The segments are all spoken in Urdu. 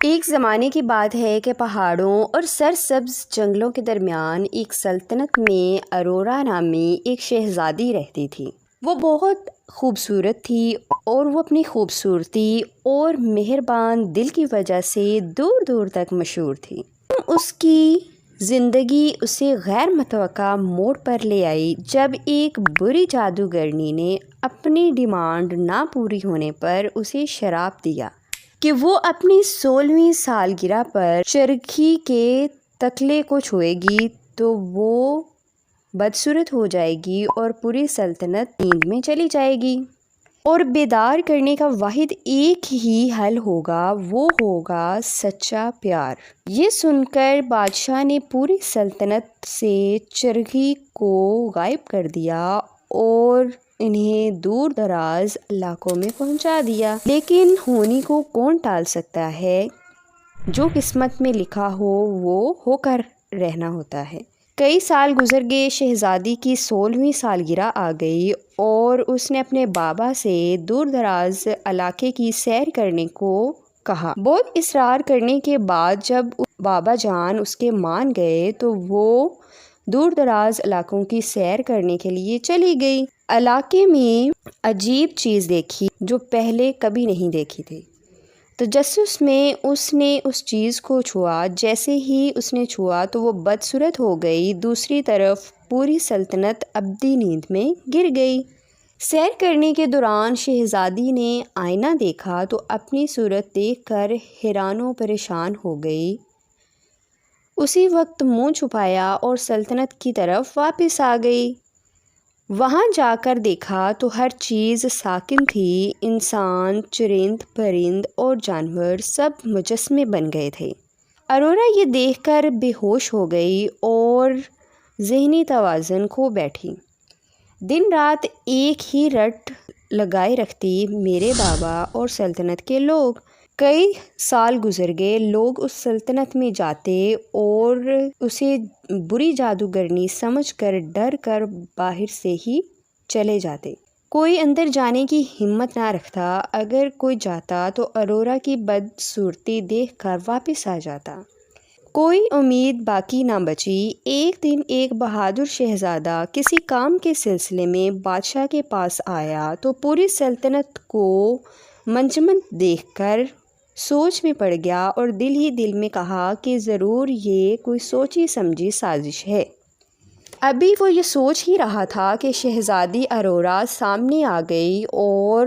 ایک زمانے کی بات ہے کہ پہاڑوں اور سرسبز جنگلوں کے درمیان ایک سلطنت میں ارورا نامی ایک شہزادی رہتی تھی۔ وہ بہت خوبصورت تھی اور وہ اپنی خوبصورتی اور مہربان دل کی وجہ سے دور دور تک مشہور تھی۔ اس کی زندگی اسے غیر متوقع موڑ پر لے آئی جب ایک بری جادوگرنی نے اپنی ڈیمانڈ نہ پوری ہونے پر اسے شراپ دیا کہ وہ اپنی 16ویں سالگرہ پر چرخی کے تکلے کو چھوئے گی تو وہ بدصورت ہو جائے گی اور پوری سلطنت نیند میں چلی جائے گی، اور بیدار کرنے کا واحد ایک ہی حل ہوگا، وہ ہوگا سچا پیار۔ یہ سن کر بادشاہ نے پوری سلطنت سے چرخی کو غائب کر دیا اور انہیں دور دراز علاقوں میں پہنچا دیا۔ لیکن ہونی کو کون ٹال سکتا ہے؟ جو قسمت میں لکھا ہو وہ ہو کر رہنا ہوتا ہے۔ کئی سال گزر گئے، شہزادی کی 16ویں سالگرہ آ گئی اور اس نے اپنے بابا سے دور دراز علاقے کی سیر کرنے کو کہا۔ بہت اصرار کرنے کے بعد جب بابا جان اس کے مان گئے تو وہ دور دراز علاقوں کی سیر کرنے کے لیے چلی گئی۔ علاقے میں عجیب چیز دیکھی جو پہلے کبھی نہیں دیکھی تھی۔ تجسس میں اس نے اس چیز کو چھوا، جیسے ہی اس نے چھوا تو وہ بدصورت ہو گئی۔ دوسری طرف پوری سلطنت ابدی نیند میں گر گئی۔ سیر کرنے کے دوران شہزادی نے آئینہ دیکھا تو اپنی صورت دیکھ کر حیران و پریشان ہو گئی۔ اسی وقت منہ چھپایا اور سلطنت کی طرف واپس آ گئی۔ وہاں جا کر دیکھا تو ہر چیز ساکن تھی، انسان، چرند پرند اور جانور سب مجسمے بن گئے تھے۔ ارورا یہ دیکھ کر بے ہوش ہو گئی اور ذہنی توازن کھو بیٹھی۔ دن رات ایک ہی رٹ لگائے رکھتی میرے بابا اور سلطنت کے لوگ۔ کئی سال گزر گئے، لوگ اس سلطنت میں جاتے اور اسے بری جادوگرنی سمجھ کر ڈر کر باہر سے ہی چلے جاتے۔ کوئی اندر جانے کی ہمت نہ رکھتا، اگر کوئی جاتا تو ارورا کی بدصورتی دیکھ کر واپس آ جاتا۔ کوئی امید باقی نہ بچی۔ ایک دن ایک بہادر شہزادہ کسی کام کے سلسلے میں بادشاہ کے پاس آیا تو پوری سلطنت کو منجمد دیکھ کر سوچ میں پڑ گیا اور دل ہی دل میں کہا کہ ضرور یہ کوئی سوچی سمجھی سازش ہے۔ ابھی وہ یہ سوچ ہی رہا تھا کہ شہزادی ارورا سامنے آ گئی اور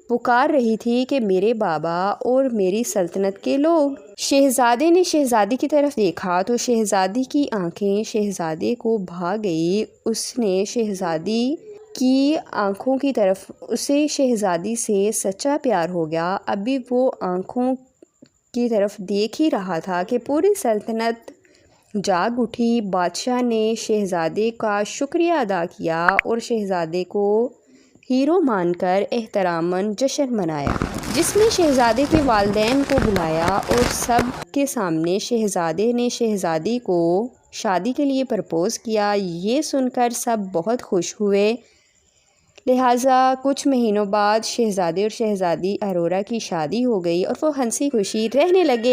پکار رہی تھی کہ میرے بابا اور میری سلطنت کے لوگ۔ شہزادے نے شہزادی کی طرف دیکھا تو شہزادی کی آنکھیں شہزادے کو بھا گئی۔ اس نے شہزادی کی آنکھوں کی طرف، اسے شہزادی سے سچا پیار ہو گیا۔ ابھی وہ آنکھوں کی طرف دیکھ ہی رہا تھا کہ پوری سلطنت جاگ اٹھی۔ بادشاہ نے شہزادے کا شکریہ ادا کیا اور شہزادے کو ہیرو مان کر احتراماً جشن منایا، جس میں شہزادے کے والدین کو بلایا اور سب کے سامنے شہزادے نے شہزادی کو شادی کے لیے پرپوز کیا۔ یہ سن کر سب بہت خوش ہوئے، لہٰذا کچھ مہینوں بعد شہزادے اور شہزادی ارورا کی شادی ہو گئی اور وہ ہنسی خوشی رہنے لگے۔